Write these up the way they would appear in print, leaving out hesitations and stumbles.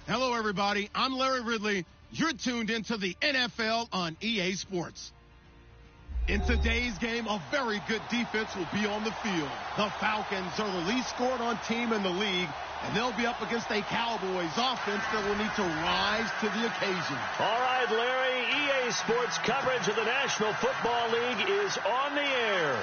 Hello, everybody. I'm Larry Ridley. You're tuned into the NFL on EA Sports. In today's game, a very good defense will be on the field. The Falcons are the least scored on team in the league, and they'll be up against a Cowboys offense that will need to rise to the occasion. All right, Larry, EA Sports coverage of the National Football League is on the air.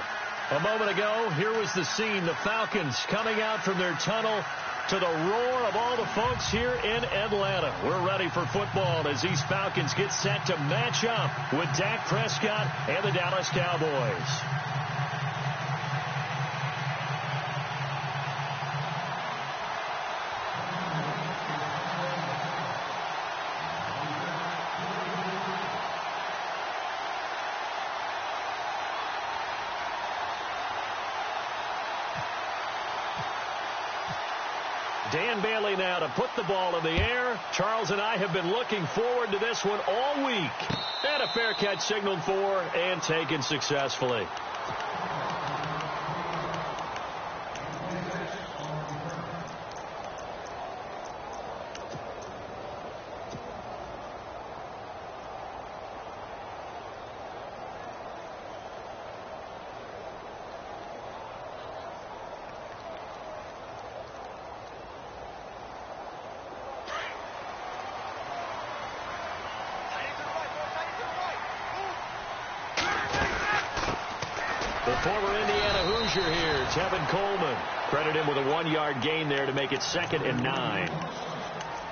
A moment ago, here was the scene. The Falcons coming out from their tunnel to the roar of all the folks here in Atlanta. We're ready for football as these Falcons get set to match up with Dak Prescott and the Dallas Cowboys. Dan Bailey now to put the ball in the air. Charles and I have been looking forward to this one all week. And a fair catch signaled for and taken successfully. The former Indiana Hoosier here, Tevin Coleman. Credit him with a 1-yard gain there to make it 2nd and 9.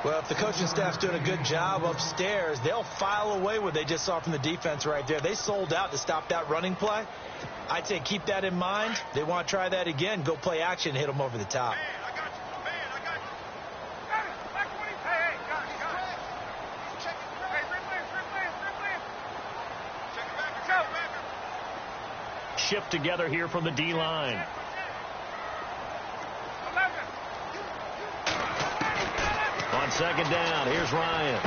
Well, if the coaching staff's doing a good job upstairs, they'll file away what they just saw from the defense right there. They sold out to stop that running play. I'd say keep that in mind. They want to try that again. Go play action, hit them over the top. Shift together here from the D-line. On 2nd down, here's Ryan.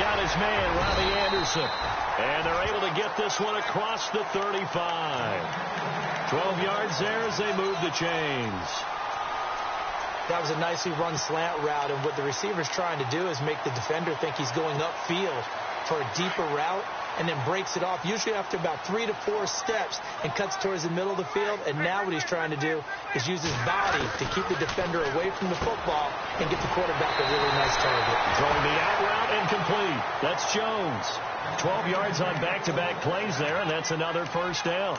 Got his man, Robbie Anderson. And they're able to get this one across the 35. 12 yards there as they move the chains. That was a nicely run slant route, and what the receiver's trying to do is make the defender think he's going upfield for a deeper route, and then breaks it off, usually after about 3 to 4 steps, and cuts towards the middle of the field. And now what he's trying to do is use his body to keep the defender away from the football and get the quarterback a really nice target. Throwing the out route and complete. That's Jones. 12 yards on back-to-back plays there, and that's another first down.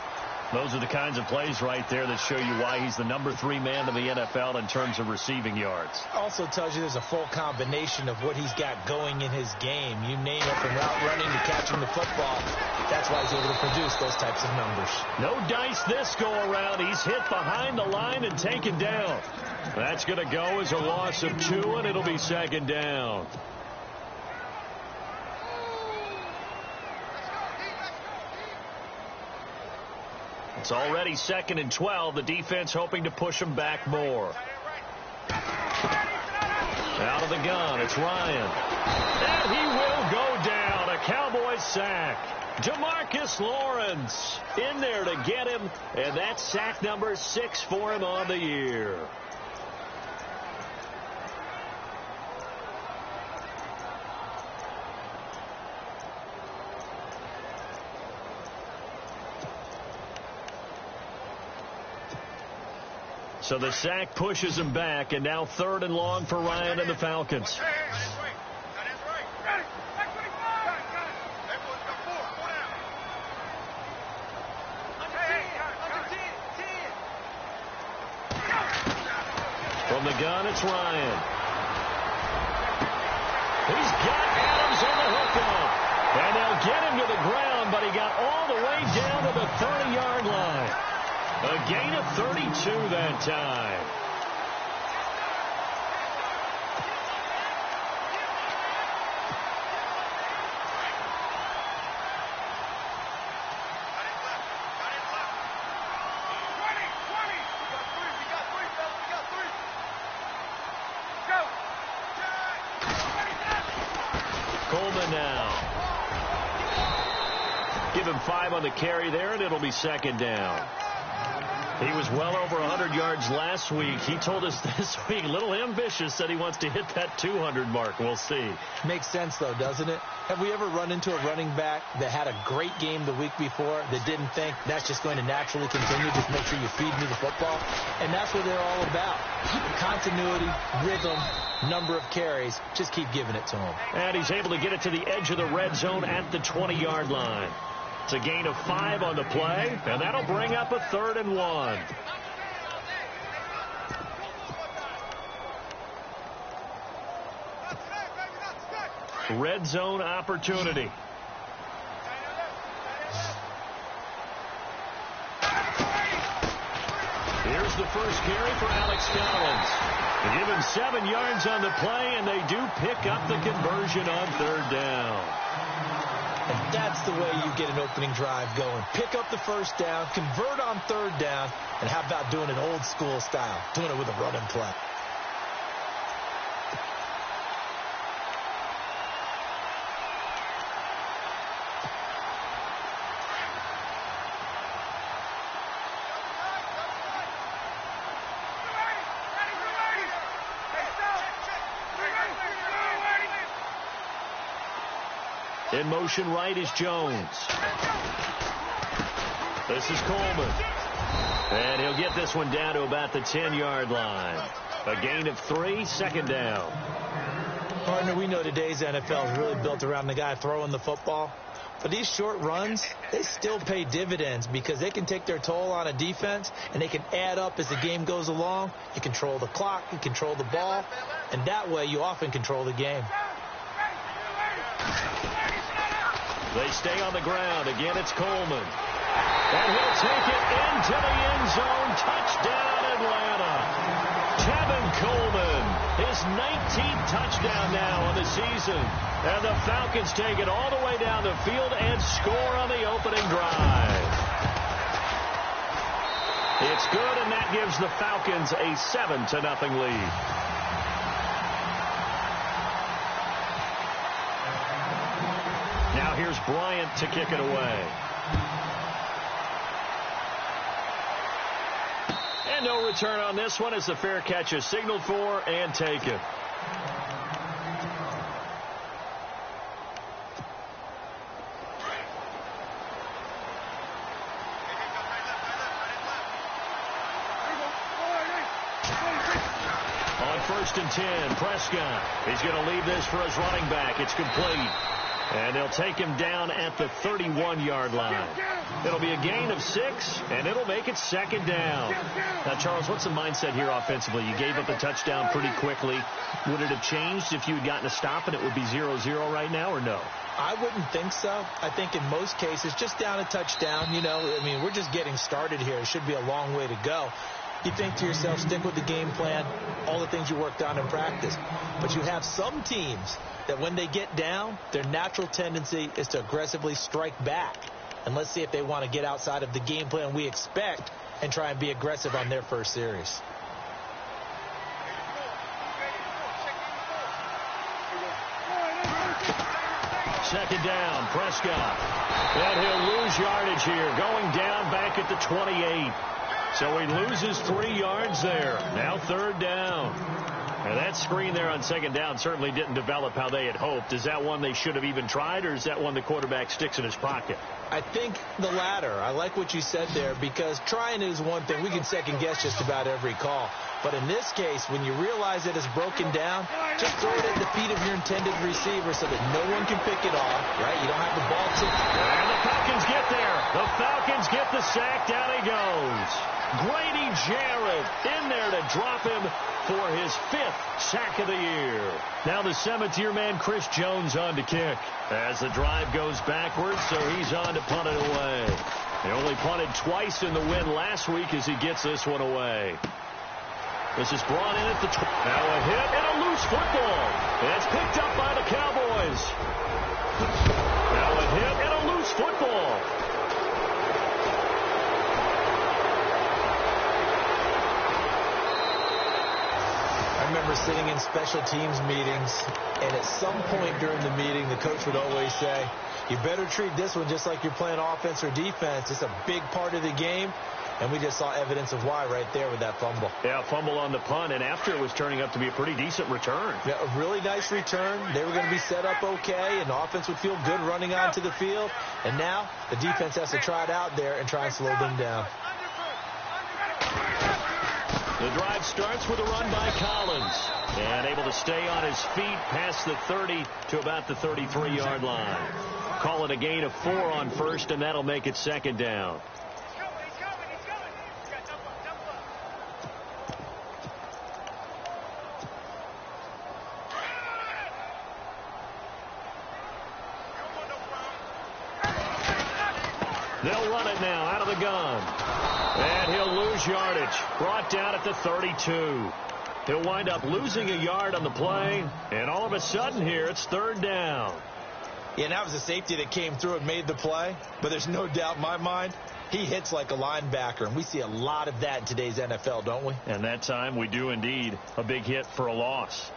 Those are the kinds of plays right there that show you why he's the number 3 man in the NFL in terms of receiving yards. Also tells you there's a full combination of what he's got going in his game. You name it, from route running to catching the football. That's why he's able to produce those types of numbers. No dice this go-around. He's hit behind the line and taken down. That's going to go as a loss of 2, and it'll be 2nd down. It's already 2nd and 12. The defense hoping to push them back more. Out of the gun, it's Ryan. And he will go down. A Cowboys sack. DeMarcus Lawrence in there to get him. And that's sack number 6 for him on the year. So the sack pushes him back, and now 3rd and long for Ryan and the Falcons. From the gun, it's Ryan. He's got Adams on the hook up. And they'll get him to the ground, but he got all the way down to the 30-yard line. A gain of 32 that time. Coleman now. Give him 5 on the carry there, and it'll be 2nd down. He was well over 100 yards last week. He told us this week, a little ambitious, said he wants to hit that 200 mark. We'll see. Makes sense, though, doesn't it? Have we ever run into a running back that had a great game the week before that didn't think that's just going to naturally continue? Just make sure you feed me the football. And that's what they're all about. Continuity, rhythm, number of carries. Just keep giving it to him. And he's able to get it to the edge of the red zone at the 20-yard line. It's a gain of 5 on the play, and that'll bring up a 3rd and 1. Red zone opportunity. Here's the first carry for Alex Collins. They give him 7 yards on the play, and they do pick up the conversion on 3rd down. And that's the way you get an opening drive going. Pick up the first down, convert on 3rd down, and how about doing it old school style, doing it with a running play. In motion right is Jones. This is Coleman. And he'll get this one down to about the 10-yard line. A gain of 3, 2nd down. Partner, we know today's NFL is really built around the guy throwing the football. But these short runs, they still pay dividends because they can take their toll on a defense and they can add up as the game goes along. You control the clock, you control the ball, and that way you often control the game. They stay on the ground. Again, it's Coleman. And he'll take it into the end zone. Touchdown, Atlanta. Tevin Coleman, his 19th touchdown now on the season. And the Falcons take it all the way down the field and score on the opening drive. It's good, and that gives the Falcons a 7-0 lead. Now here's Bryant to kick it away. And no return on this one as the fair catch is signaled for and taken. On 1st and 10, Prescott. He's going to leave this for his running back. It's complete. And they'll take him down at the 31-yard line. It'll be a gain of 6, and it'll make it 2nd down. Now, Charles, what's the mindset here offensively? You gave up a touchdown pretty quickly. Would it have changed if you had gotten a stop and it would be 0-0 right now, or no? I wouldn't think so. I think in most cases, just down a touchdown, we're just getting started here. It should be a long way to go. You think to yourself, stick with the game plan, all the things you worked on in practice. But you have some teams that when they get down, their natural tendency is to aggressively strike back. And let's see if they want to get outside of the game plan we expect and try and be aggressive on their first series. Second down, Prescott. And he'll lose yardage here, going down back at the 28. So he loses 3 yards there. Now 3rd down. And that screen there on 2nd down certainly didn't develop how they had hoped. Is that one they should have even tried, or is that one the quarterback sticks in his pocket? I think the latter. I like what you said there, because trying is one thing. We can second guess just about every call. But in this case, when you realize it is broken down, just throw it at the feet of your intended receiver so that no one can pick it off, right? You don't have the ball tipped. And the Falcons get there. The Falcons get the sack. Down he goes. Grady Jarrett in there to drop him for his 5th sack of the year. Now the 7th-year man, Chris Jones, on to kick. As the drive goes backwards, so he's on to punt it away. He only punted twice in the win last week as he gets this one away. This is brought in at the now a hit and a loose football. And it's picked up by the Cowboys. Now a hit and a loose football. I remember sitting in special teams meetings, and at some point during the meeting, the coach would always say, you better treat this one just like you're playing offense or defense. It's a big part of the game. And we just saw evidence of why right there with that fumble. Yeah, fumble on the punt, and after it was turning up to be a pretty decent return. Yeah, a really nice return. They were going to be set up okay, and the offense would feel good running onto the field. And now the defense has to try it out there and try and slow them down. The drive starts with a run by Collins. And able to stay on his feet past the 30 to about the 33-yard line. Call it a gain of 4 on first, and that'll make it second down. They'll run it now out of the gun. And he'll lose yardage. Brought down at the 32. He'll wind up losing a yard on the play. And all of a sudden here, it's third down. Yeah, and that was a safety that came through and made the play. But there's no doubt in my mind, he hits like a linebacker. And we see a lot of that in today's NFL, don't we? And that time we do indeed. A big hit for a loss.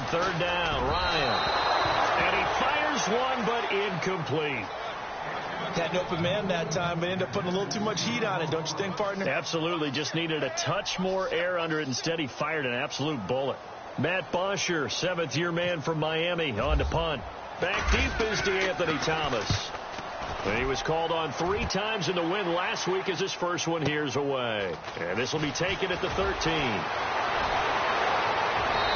Third down, Ryan. And he fires one, but incomplete. Had an open man that time, but ended up putting a little too much heat on it, don't you think, partner? Absolutely. Just needed a touch more air under it. Instead, he fired an absolute bullet. Matt Bosher, seventh-year man from Miami, on to punt. Back deep is DeAnthony Thomas. He was called on 3 times in the win last week as his first one here's away. And this will be taken at the 13.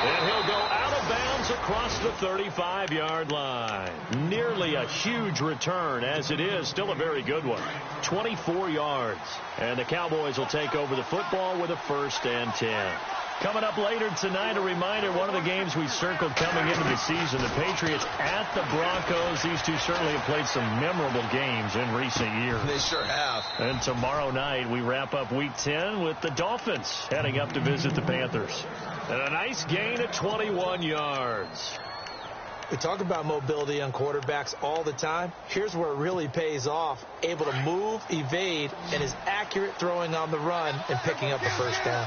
And he'll go out of bounds across the 35-yard line. Nearly a huge return, as it is. Still a very good one. 24 yards. And the Cowboys will take over the football with a 1st and 10. Coming up later tonight, a reminder, one of the games we circled coming into the season, the Patriots at the Broncos. These two certainly have played some memorable games in recent years. They sure have. And tomorrow night, we wrap up Week 10 with the Dolphins heading up to visit the Panthers. And a nice gain of 21 yards. We talk about mobility on quarterbacks all the time. Here's where it really pays off. Able to move, evade, and is accurate throwing on the run and picking up the first down.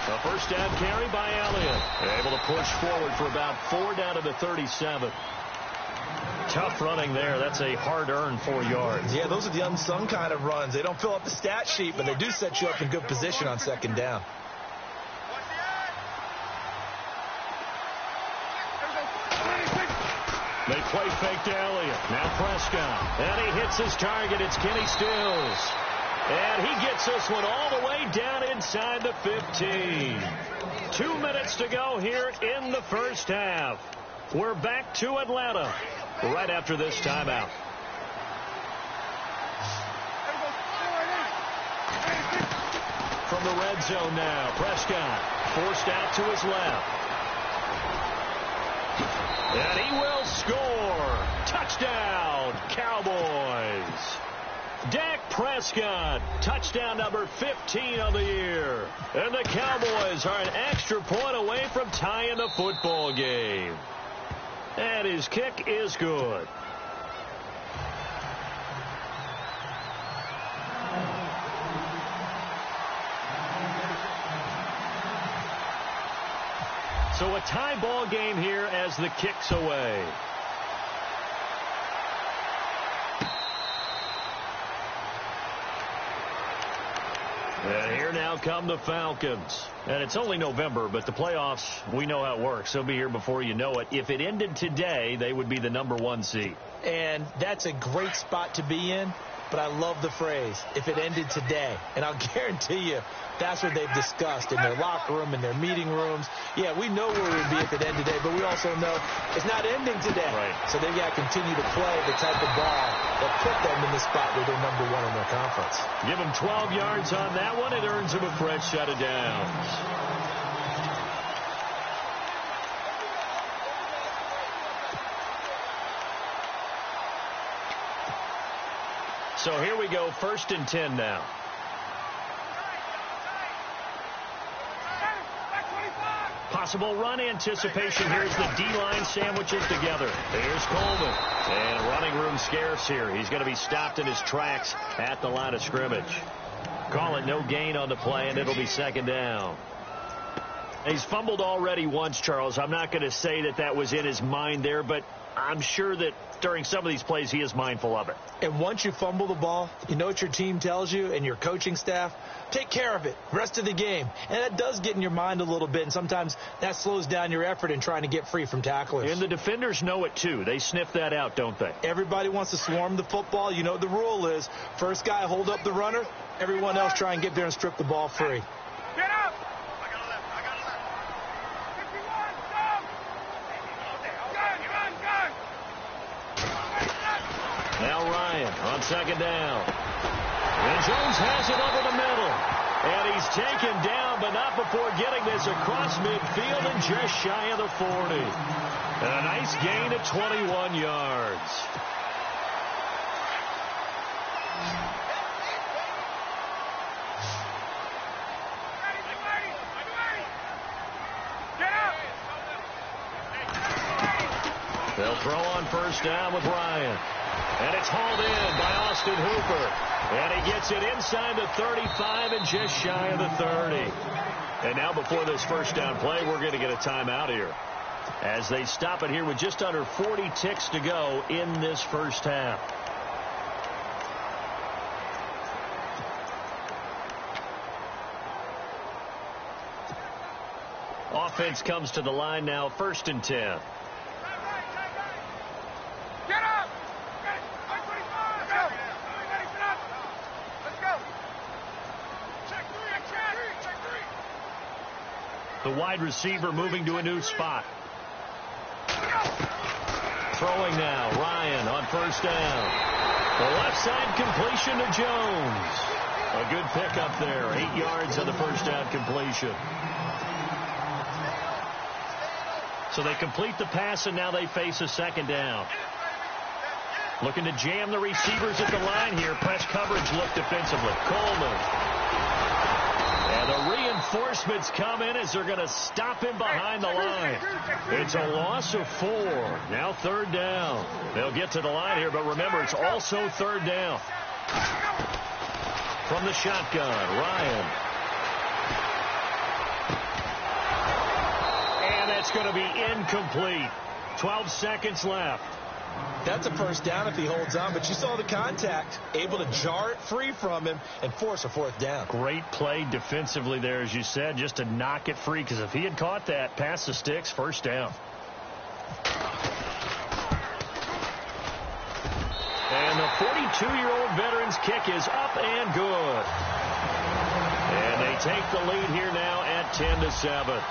A first down carry by Elliott. Able to push forward for about 4 down to the 37. Tough running there. That's a hard-earned 4 yards. Yeah, those are the unsung kind of runs. They don't fill up the stat sheet, but they do set you up in good position on second down. They play fake to Elliott. Now Prescott. And he hits his target. It's Kenny Stills. And he gets this one all the way down inside the 15. 2 minutes to go here in the first half. We're back to Atlanta right after this timeout. From the red zone now, Prescott forced out to his left. And he will score. Touchdown, Cowboys. Dak Prescott, touchdown number 15 of the year. And the Cowboys are an extra point away from tying the football game. And his kick is good. So a tie ball game here as the kick's away. And here now come the Falcons. And it's only November, but the playoffs, we know how it works. They'll be here before you know it. If it ended today, they would be the number 1 seed. And that's a great spot to be in, but I love the phrase, if it ended today. And I'll guarantee you, that's what they've discussed in their locker room, in their meeting rooms. Yeah, we know where we'd be if it ended today, but we also know it's not ending today. Right. So they've got to continue to play the type of ball that put them in the spot where they're number 1 in their conference. Give them 12 yards on that one. It earns them a fresh set of downs. So here we go, 1st and 10 now. possible run anticipation here as the D-line sandwiches together. Here's Coleman. And running room scarce here. He's going to be stopped in his tracks at the line of scrimmage. Call it no gain on the play, and it'll be second down. He's fumbled already once, Charles. I'm not going to say that that was in his mind there, but I'm sure that during some of these plays he is mindful of it. And once you fumble the ball, you know what your team tells you and your coaching staff? Take care of it. Rest of the game. And that does get in your mind a little bit, and sometimes that slows down your effort in trying to get free from tacklers. And the defenders know it, too. They sniff that out, don't they? Everybody wants to swarm the football. You know what the rule is. First guy hold up the runner. Everyone else try and get there and strip the ball free. Get up! Now Ryan on second down. And Jones has it over the middle. And he's taken down, but not before getting this across midfield and just shy of the 40. And a nice gain of 21 yards. They'll throw on first down with Ryan. And it's hauled in by Austin Hooper. And he gets it inside the 35 and just shy of the 30. And now before this first down play, we're going to get a timeout here, as they stop it here with just under 40 ticks to go in this first half. Offense comes to the line now, 1st and 10. Get up! Let's go! Check three. The wide receiver moving to a new spot. Throwing now, Ryan on first down. The left side completion to Jones. A good pickup there, 8 yards on the first down completion. So they complete the pass, and now they face a second down. Looking to jam the receivers at the line here. Press coverage look defensively. Coleman. And the reinforcements come in as they're going to stop him behind the line. It's a loss of 4. Now 3rd down. They'll get to the line here, but remember, it's also 3rd down. From the shotgun, Ryan. And that's going to be incomplete. 12 seconds left. That's a first down if he holds on, but you saw the contact, able to jar it free from him and force a 4th down. Great play defensively there, as you said, just to knock it free, because if he had caught that, past the sticks, 1st down. And the 42-year-old veteran's kick is up and good. And they take the lead here now at 10-7.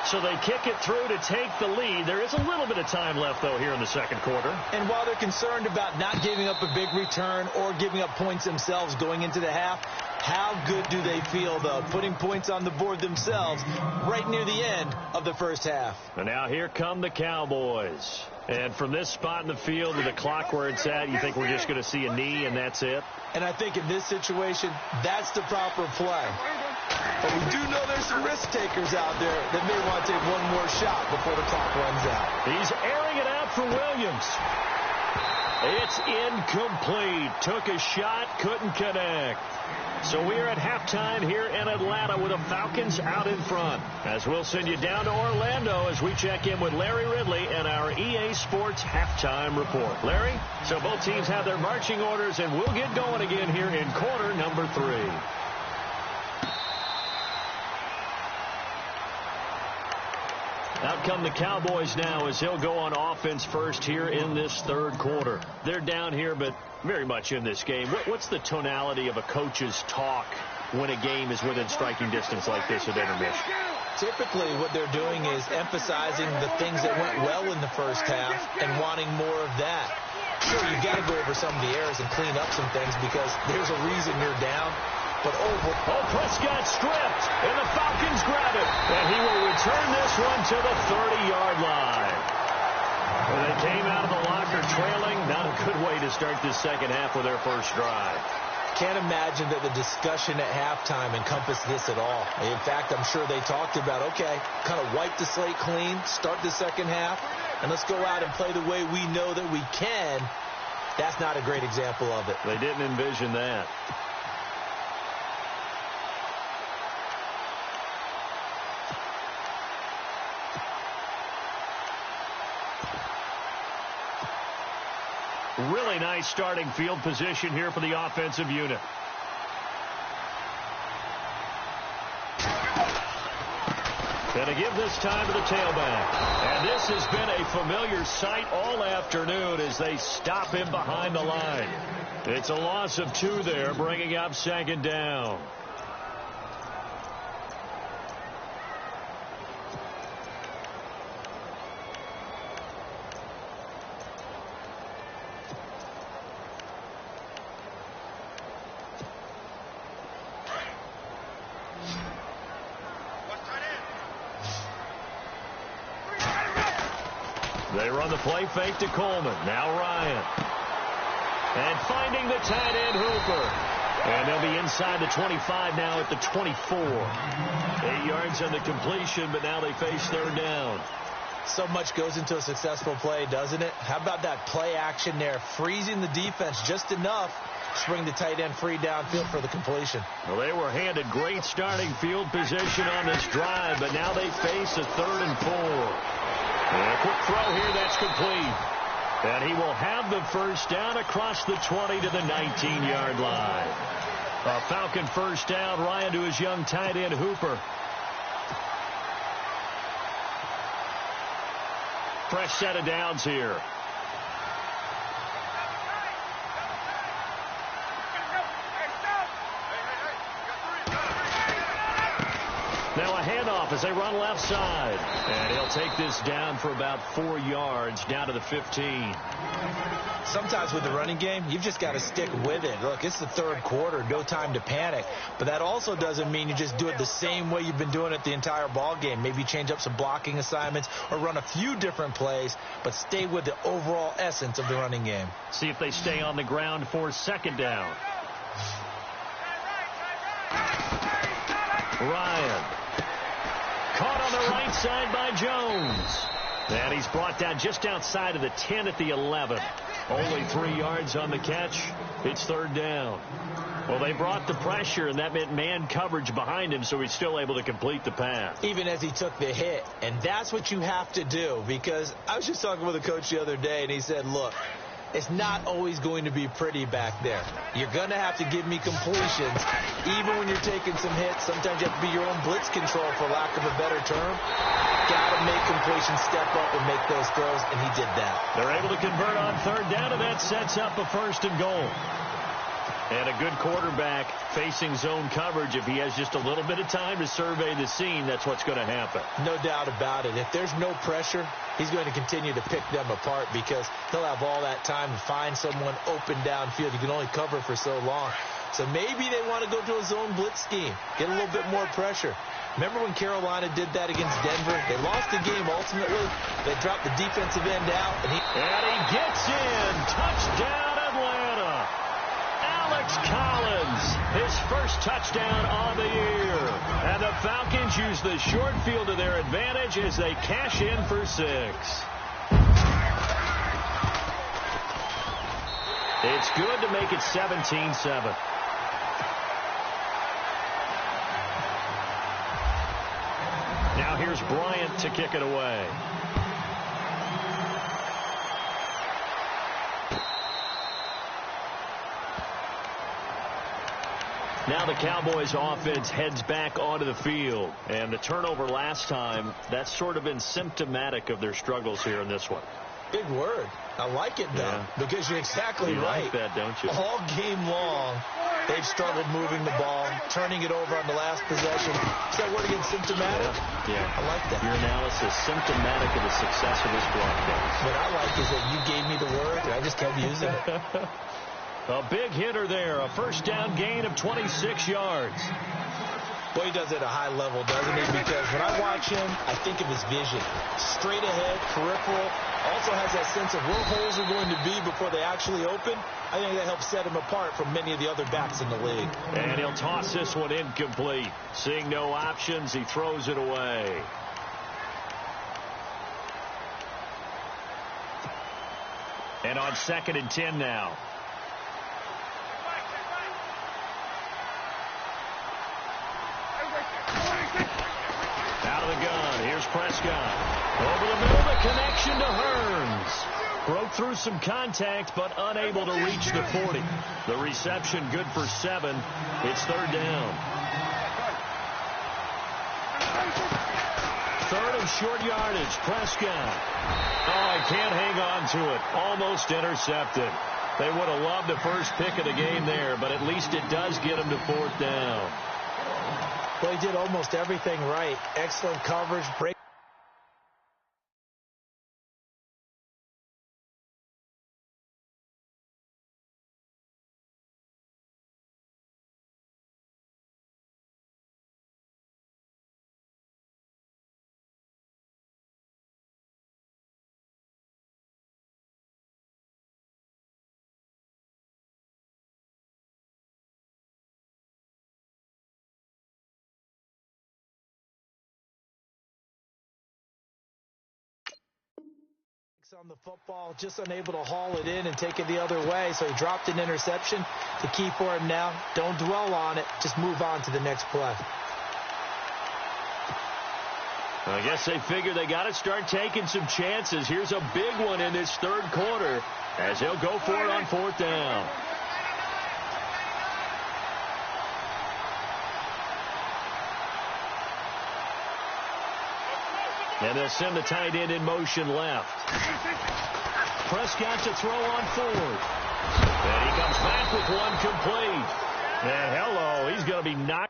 So they kick it through to take the lead. There is a little bit of time left, though, here in the second quarter. And while they're concerned about not giving up a big return or giving up points themselves going into the half, how good do they feel, though, putting points on the board themselves right near the end of the first half? And now here come the Cowboys. And from this spot in the field with the clock where it's at, you think we're just going to see a knee and that's it? And I think in this situation, that's the proper play. But we do know there's some risk takers out there that may want to take one more shot before the clock runs out. He's airing it out for Williams. It's incomplete. Took a shot, couldn't connect. So we're at halftime here in Atlanta with the Falcons out in front. As we'll send you down to Orlando as we check in with Larry Ridley and our EA Sports halftime report. Larry, so both teams have their marching orders, and we'll get going again here in quarter number 3. Out come the Cowboys now as he'll go on offense first here in this third quarter. They're down here, but very much in this game. What's the tonality of a coach's talk when a game is within striking distance like this at intermission? Typically what they're doing is emphasizing the things that went well in the first half and wanting more of that. Sure, you've got to go over some of the errors and clean up some things because there's a reason you're down. But Prescott stripped, and the Falcons grab it. And he will return this one to the 30-yard line. And they came out of the locker trailing. Not a good way to start this second half with their first drive. can't imagine that the discussion at halftime encompassed this at all. In fact, I'm sure they talked about, okay, kind of wipe the slate clean, start the second half, and let's go out and play the way we know that we can. That's not a great example of it. They didn't envision that. Really nice starting field position here for the offensive unit. Gonna give this time to the tailback. And this has been a familiar sight all afternoon as they stop him behind the line. It's a loss of 2 there, bringing up second down. They run the play fake to Coleman. Now Ryan. And finding the tight end Hooper. And they'll be inside the 25 now at the 24. 8 yards on the completion, but now they face third down. So much goes into a successful play, doesn't it? How about that play action there? Freezing the defense just enough to bring the tight end free downfield for the completion. Well, they were handed great starting field position on this drive, but now they face a 3rd and 4. And a quick throw here, that's complete. And he will have the first down across the 20 to the 19-yard line. A Falcon first down. Ryan to his young tight end, Hooper. Fresh set of downs here. Now a handoff as they run left side. And he'll take this down for about 4 yards down to the 15. Sometimes with the running game, you've just got to stick with it. Look, it's the third quarter, no time to panic. But that also doesn't mean you just do it the same way you've been doing it the entire ball game. Maybe change up some blocking assignments or run a few different plays, but stay with the overall essence of the running game. See if they stay on the ground for second down. Ryan. Caught on the right side by Jones. And he's brought down just outside of the 10 at the 11. Only 3 yards on the catch. It's third down. Well, they brought the pressure, and that meant man coverage behind him, so he's still able to complete the pass. Even as he took the hit. And that's what you have to do, because I was just talking with a coach the other day, and he said, look, it's not always going to be pretty back there. You're going to have to give me completions. Even when you're taking some hits, sometimes you have to be your own blitz control, for lack of a better term. Got to make completions, step up, and make those throws, and he did that. They're able to convert on third down, and that sets up a 1st and goal. And a good quarterback facing zone coverage. If he has just a little bit of time to survey the scene, that's what's going to happen. No doubt about it. If there's no pressure, he's going to continue to pick them apart, because he'll have all that time to find someone open downfield. You can only cover for so long. So maybe they want to go to a zone blitz scheme, get a little bit more pressure. Remember when Carolina did that against Denver? They lost the game ultimately. They dropped the defensive end out. And he gets in. Touchdown, Atlanta. Alex Collins, his first touchdown on the year. And the Falcons use the short field to their advantage as they cash in for 6. It's good to make it 17-7. Now here's Bryant to kick it away. Now the Cowboys offense heads back onto the field. And the turnover last time, that's sort of been symptomatic of their struggles here in this one. Big word. I like it, though, because you're exactly right. You like that, don't you? All game long, they've struggled moving the ball, turning it over on the last possession. Is that word again, symptomatic? Yeah. I like that. Your analysis, symptomatic of the success of this broadcast. What I like is that you gave me the word, and I just kept using it. A big hitter there. A first down gain of 26 yards. Boy, he does it at a high level, doesn't he? Because when I watch him, I think of his vision. Straight ahead, peripheral, Also has that sense of where holes are going to be before they actually open. I think that helps set him apart from many of the other backs in the league. And he'll toss this one incomplete. Seeing no options, he throws it away. And on 2nd and 10 now. Out of the gun. Here's Prescott. Over the middle, the connection to Hearns. Broke through some contact, but unable to reach the 40. The reception good for 7. It's 3rd down. 3rd and short yardage. Prescott. Oh, he can't hang on to it. Almost intercepted. They would have loved the first pick of the game there, but at least it does get him to 4th down. Well, he did almost everything right. Excellent coverage. Break. On the football, just unable to haul it in and take it the other way, so he dropped an interception. The key for him now, don't dwell on it, just move on to the next play. I guess they figure they got to start taking some chances. Here's a big one in this 3rd quarter as he'll go for it on 4th down. And they'll send the tight end in motion left. Prescott to throw on 4th. And he comes back with one complete. And hello, he's going to be knocked.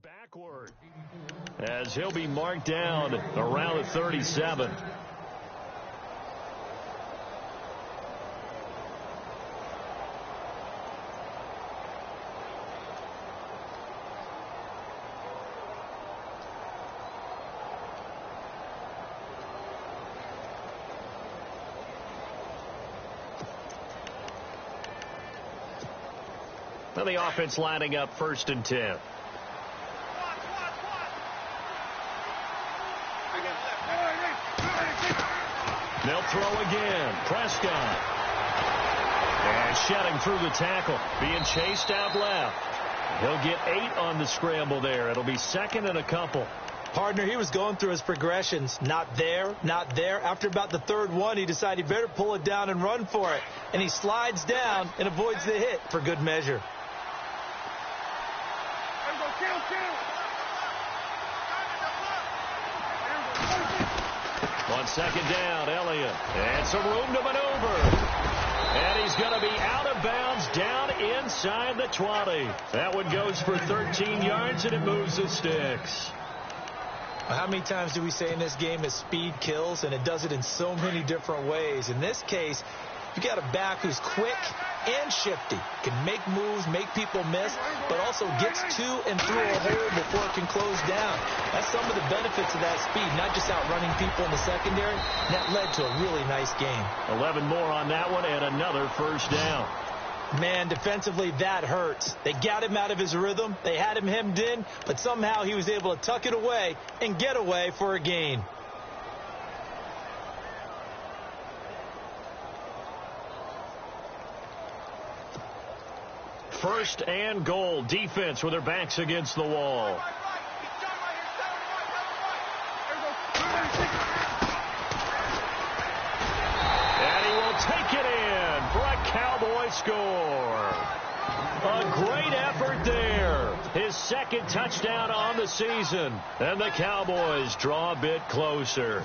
Backward as he'll be marked down around the 37. Now the offense lining up 1st and 10. They'll throw again. Prescott. And shedding through the tackle. Being chased out left. He'll get 8 on the scramble there. It'll be 2nd and a couple. Partner, he was going through his progressions. Not there, not there. After about the 3rd one, he decided he better pull it down and run for it. And he slides down and avoids the hit for good measure. On 2nd down, Elliott. And some room to maneuver. And he's going to be out of bounds down inside the 20. That one goes for 13 yards, and it moves the sticks. How many times do we say in this game that speed kills, and it does it in so many different ways? In this case, you got a back who's quick and shifty, can make moves, make people miss, but also gets to and through a hole before it can close down. That's some of the benefits of that speed, not just outrunning people in the secondary. That led to a really nice game. 11 more on that one and another 1st down. Man, defensively, that hurts. They got him out of his rhythm. They had him hemmed in, but somehow he was able to tuck it away and get away for a gain. First and goal. Defense with their backs against the wall. And he will take it in for a Cowboy score. A great effort there. His second touchdown on the season. And the Cowboys draw a bit closer.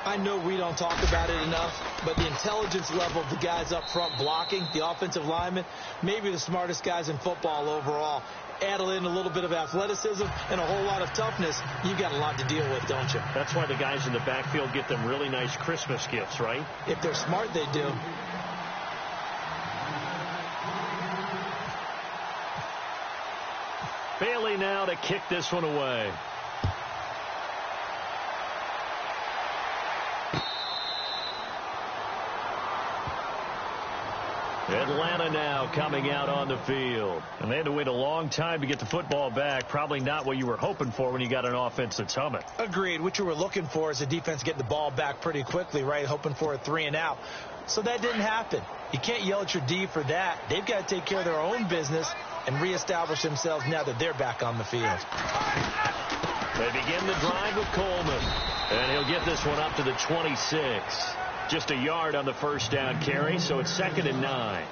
I know we don't talk about it enough, but the intelligence level of the guys up front blocking, the offensive linemen, maybe the smartest guys in football overall. Add in a little bit of athleticism and a whole lot of toughness, you've got a lot to deal with, don't you? That's why the guys in the backfield get them really nice Christmas gifts, right? If they're smart, they do. Bailey now to kick this one away. Atlanta now coming out on the field. And they had to wait a long time to get the football back. Probably not what you were hoping for when you got an offense that's humming. Agreed. What you were looking for is a defense getting the ball back pretty quickly, right? Hoping for a 3-and-out. So that didn't happen. You can't yell at your D for that. They've got to take care of their own business and reestablish themselves now that they're back on the field. They begin the drive with Coleman. And he'll get this one up to the 26. Just a yard on the first down carry, so it's 2nd and 9.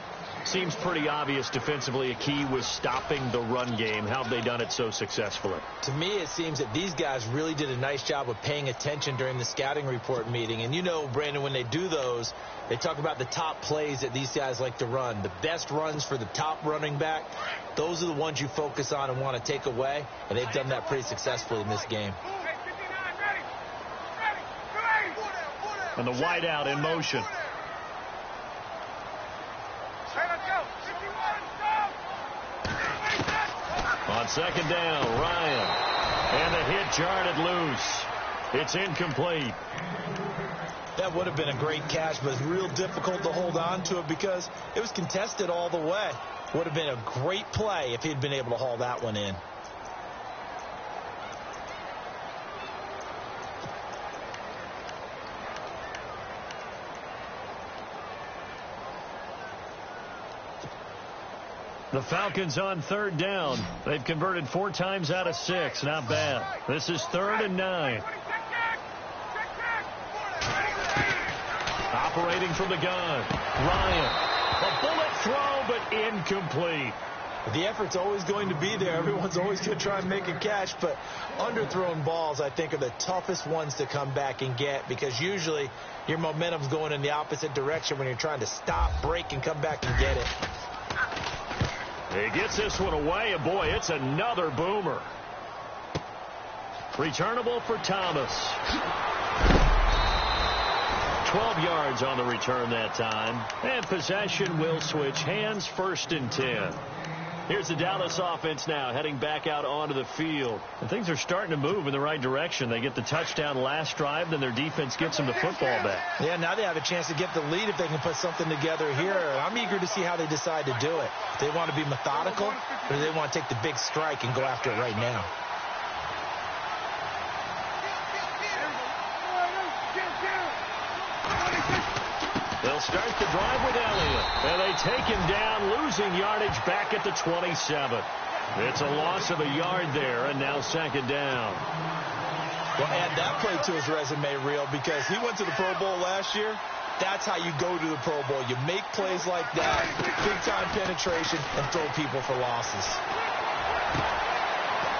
Seems pretty obvious defensively a key was stopping the run game. How have they done it so successfully? To me, it seems that these guys really did a nice job of paying attention during the scouting report meeting. And you know, Brandon, when they do those, they talk about the top plays that these guys like to run. The best runs for the top running back, those are the ones you focus on and want to take away. And they've done that pretty successfully in this game. And the wideout in motion. On 2nd down, Ryan. And the hit jarred loose. It's incomplete. That would have been a great catch, but it's real difficult to hold on to it because it was contested all the way. Would have been a great play if he'd been able to haul that one in. The Falcons on 3rd down. They've converted 4 times out of 6. Not bad. This is 3rd and 9. Operating from the gun. Ryan. A bullet throw, but incomplete. The effort's always going to be there. Everyone's always going to try and make a catch, but underthrown balls, I think, are the toughest ones to come back and get because usually your momentum's going in the opposite direction when you're trying to stop, break, and come back and get it. He gets this one away, and boy, it's another boomer. Returnable for Thomas. 12 yards on the return that time. And possession will switch hands, 1st and 10. Here's the Dallas offense now heading back out onto the field. And things are starting to move in the right direction. They get the touchdown last drive, then their defense gets them the football back. Yeah, now they have a chance to get the lead if they can put something together here. I'm eager to see how they decide to do it. They want to be methodical, or do they want to take the big strike and go after it right now? They'll start the drive with Elliott. And they take him down, losing yardage back at the 27. It's a loss of a yard there, and now 2nd down. Well, add that play to his resume reel because he went to the Pro Bowl last year. That's how you go to the Pro Bowl. You make plays like that, big-time penetration, and throw people for losses.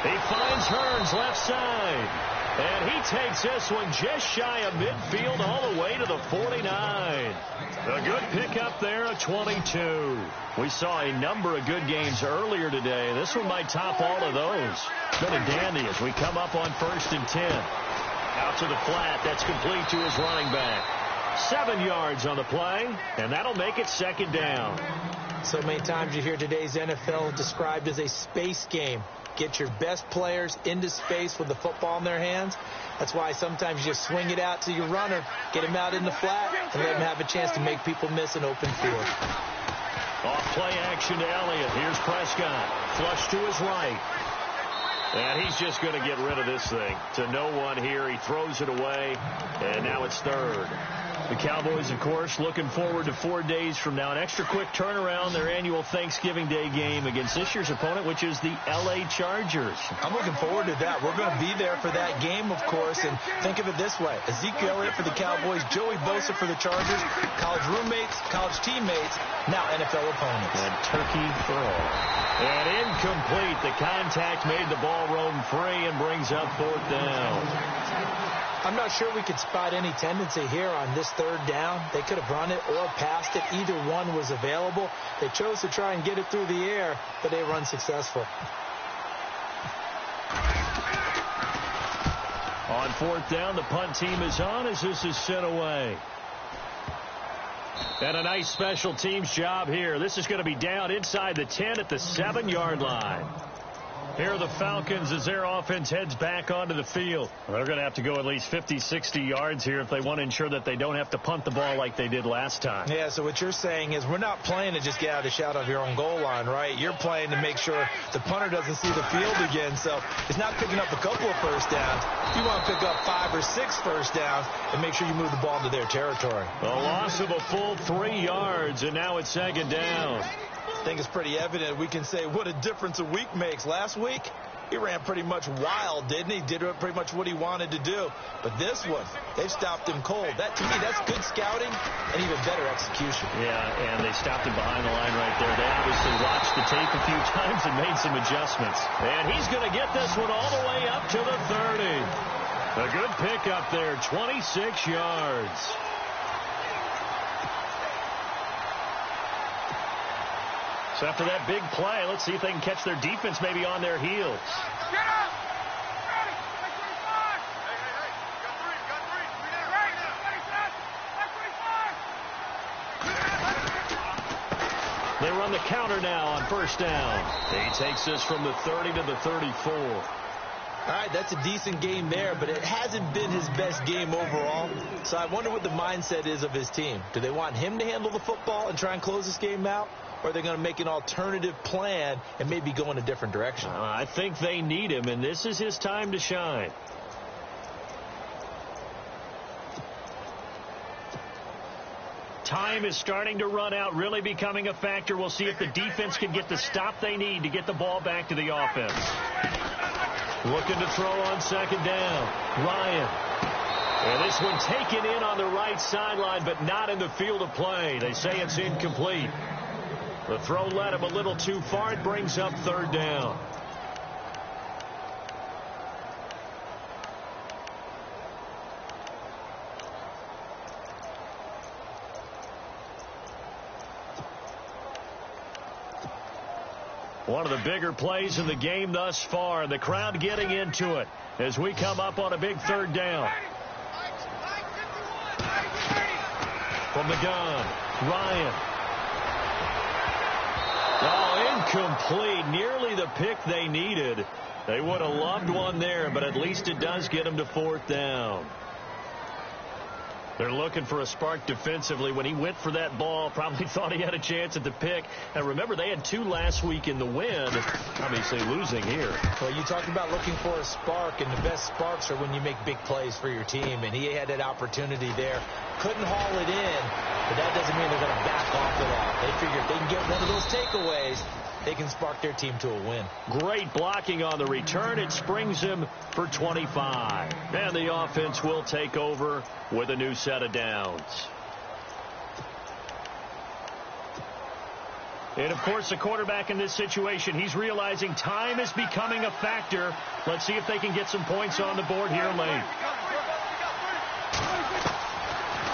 He finds Hearns left side. And he takes this one just shy of midfield all the way to the 49. A good pickup there at 22. We saw a number of good games earlier today. This one might top all of those. Been a dandy as we come up on 1st and 10. Out to the flat. That's complete to his running back. 7 yards on the play, and that'll make it 2nd down. So many times you hear today's NFL described as a space game. Get your best players into space with the football in their hands. That's why sometimes you just swing it out to your runner, get him out in the flat, and let him have a chance to make people miss an open field. Off play action to Elliott. Here's Prescott. Flush to his right. And he's just going to get rid of this thing to no one here. He throws it away, and now it's third. The Cowboys, of course, looking forward to 4 days from now. An extra quick turnaround, their annual Thanksgiving Day game against this year's opponent, which is the L.A. Chargers. I'm looking forward to that. We're going to be there for that game, of course, and think of it this way. Ezekiel Elliott for the Cowboys, Joey Bosa for the Chargers, college roommates, college teammates, now NFL opponents. And turkey for all. And incomplete. The contact made the ball roam free and brings up fourth down. I'm not sure we could spot any tendency here on this third down. They could have run it or passed it. Either one was available. They chose to try and get it through the air, but they were unsuccessful. On fourth down, the punt team is on as this is sent away. And a nice special teams job here. This is going to be down inside the 10 at the 7-yard line. Here are the Falcons as their offense heads back onto the field. They're going to have to go at least 50, 60 yards here if they want to ensure that they don't have to punt the ball like they did last time. Yeah, so what you're saying is we're not playing to just get out of the shadow of your own goal line, right? You're playing to make sure the punter doesn't see the field again. So it's not picking up a couple of first downs. You want to pick up 5 or 6 first downs and make sure you move the ball into their territory. A loss of a full 3 yards, and now it's second down. I think it's pretty evident. We can say what a difference a week makes. Last week, he ran pretty much wild, didn't he? Did pretty much what he wanted to do. But this one, they've stopped him cold. That, to me, that's good scouting and even better execution. Yeah, and they stopped him behind the line right there. They obviously watched the tape a few times and made some adjustments. And he's going to get this one all the way up to the 30. A good pick up there, 26 yards. So after that big play, let's see if they can catch their defense maybe on their heels. Get up! Ready! Like 25! Hey, got three. Ready, set! Like 25! They run the counter now on first down. He takes this from the 30 to the 34. All right, that's a decent game there, but it hasn't been his best game overall. So I wonder what the mindset is of his team. Do they want him to handle the football and try and close this game out? Or are they going to make an alternative plan and maybe go in a different direction? I think they need him, and this is his time to shine. Time is starting to run out, really becoming a factor. We'll see if the defense can get the stop they need to get the ball back to the offense. Looking to throw on second down. Ryan. And this one taken in on the right sideline, but not in the field of play. They say it's incomplete. The throw led him a little too far. It brings up third down. One of the bigger plays in the game thus far. The crowd getting into it as we come up on a big third down. From the gun, Ryan. Oh, incomplete. Nearly the pick they needed. They would have loved one there, but at least it does get them to fourth down. They're looking for a spark defensively. When he went for that ball, probably thought he had a chance at the pick. And remember, they had 2 last week in the win. Obviously losing here. Well, you talked about looking for a spark, and the best sparks are when you make big plays for your team. And he had that opportunity there. Couldn't haul it in, but that doesn't mean they're going to back off at all. They figure if they can get one of those takeaways, they can spark their team to a win. Great blocking on the return. It springs him for 25. And the offense will take over with a new set of downs. And, of course, the quarterback in this situation, he's realizing time is becoming a factor. Let's see if they can get some points on the board here late.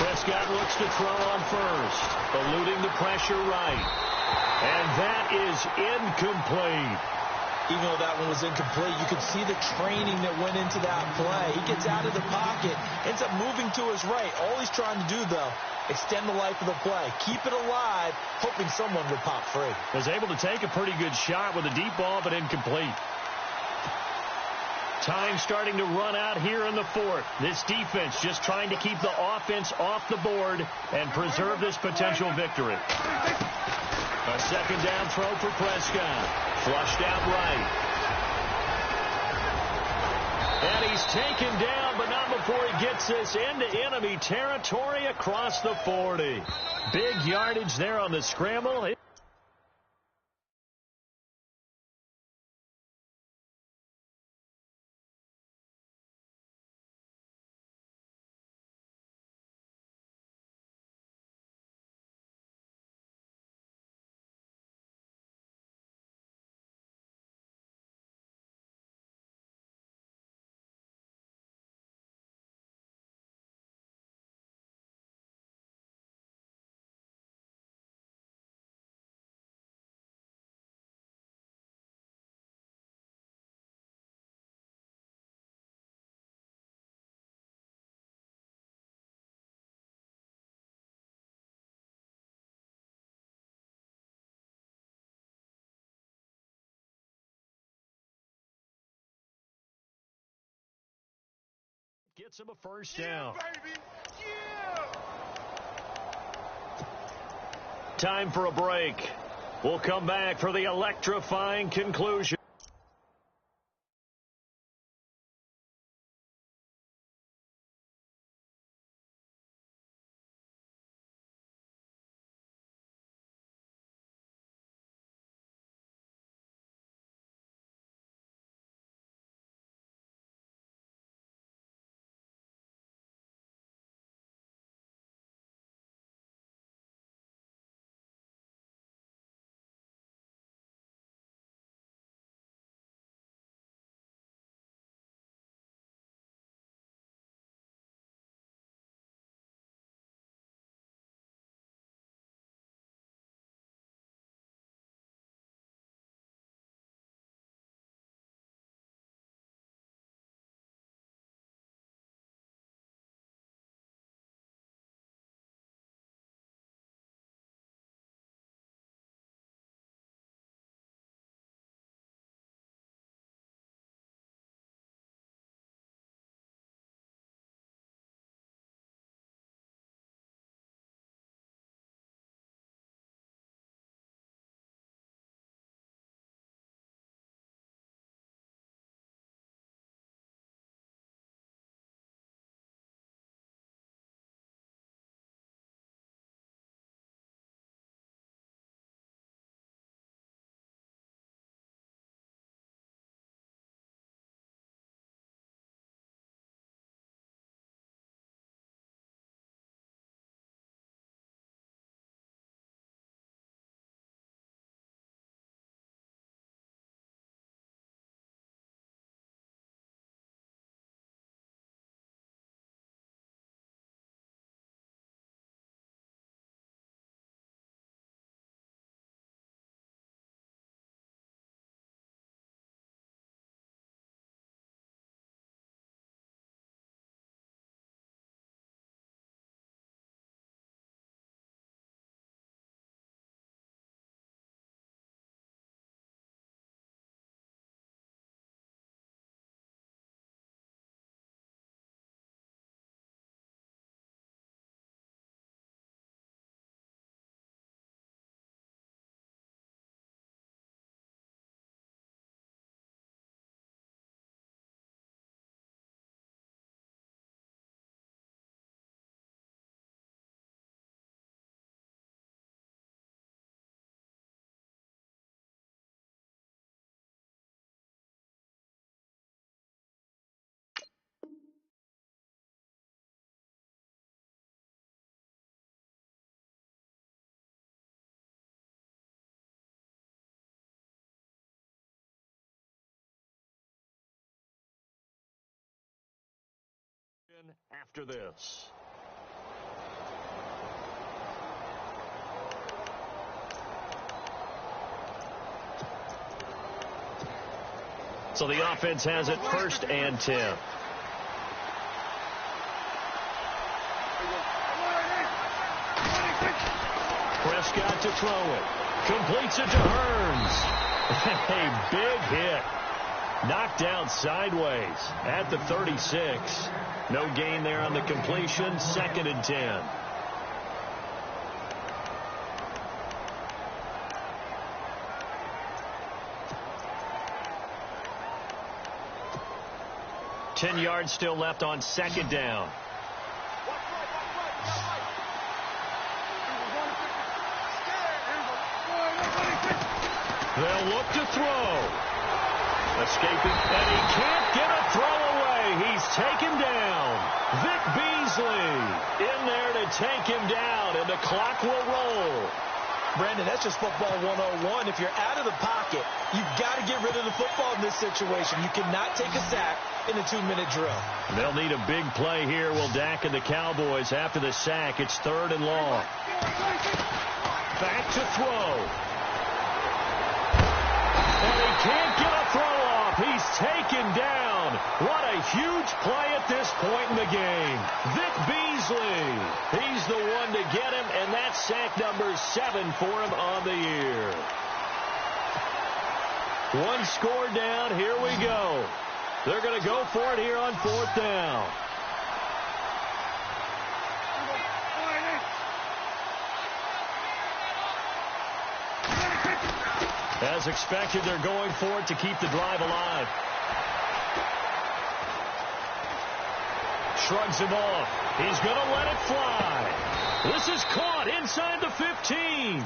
Prescott looks to throw on first, eluding the pressure right. And that is incomplete. Even though that one was incomplete, you could see the training that went into that play. He gets out of the pocket, ends up moving to his right. All he's trying to do, though, extend the life of the play. Keep it alive, hoping someone would pop free. Was able to take a pretty good shot with a deep ball, but incomplete. Time starting to run out here in the fourth. This defense just trying to keep the offense off the board and preserve this potential victory. A second down throw for Prescott. Flushed out right. And he's taken down, but not before he gets this into enemy territory across the 40. Big yardage there on the scramble. Gets him a first down. Baby. Yeah. Time for a break. We'll come back for the electrifying conclusion. After this. So the offense has it 1st and 10. Prescott to throw it. Completes it to Hearns. A big hit. Knocked down sideways at the 36. No gain there on the completion. 2nd and 10. 10 yards still left on second down. They'll look to throw. Escaping, and he can't get a throw away. He's taken down. Vic Beasley in there to take him down, and the clock will roll. Brandon, that's just football 101. If you're out of the pocket, you've got to get rid of the football in this situation. You cannot take a sack in a 2-minute drill. They'll need a big play here, will Dak and the Cowboys after the sack. It's 3rd and long. Back to throw. And he can't get a throw off. He's taken down. What a huge play at this point in the game. Vic Beasley. He's the one to get him, and that's sack number 7 for him on the year. One score down. Here we go. They're going to go for it here on 4th down. As expected, they're going for it to keep the drive alive. Shrugs him off. He's going to let it fly. This is caught inside the 15.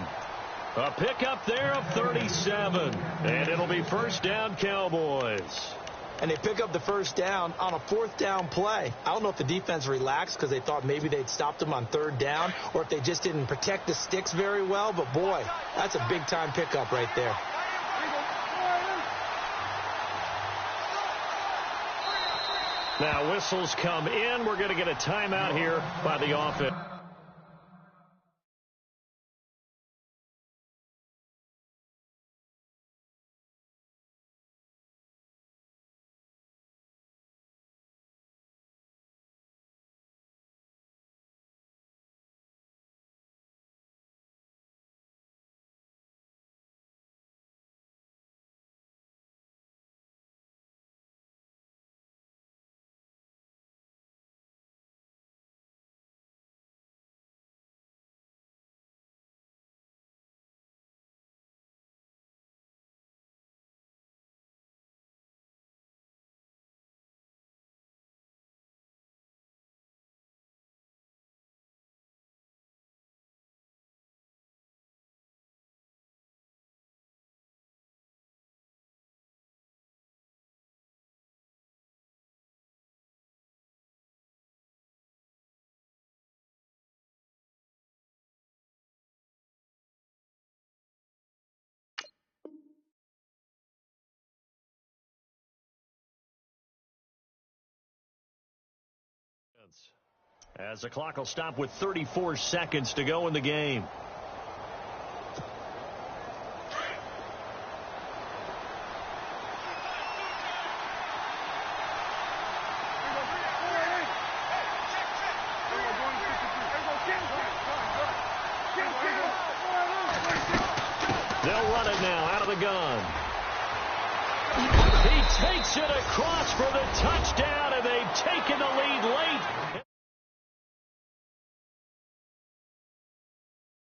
A pickup there of 37. And it'll be 1st down, Cowboys. And they pick up the 1st down on a 4th down play. I don't know if the defense relaxed because they thought maybe they'd stopped them on 3rd down, or if they just didn't protect the sticks very well. But, boy, that's a big-time pickup right there. Now whistles come in. We're going to get a timeout here by the offense. As the clock will stop with 34 seconds to go in the game. They'll run it now out of the gun. He takes it across for the touchdown, and they've taken the lead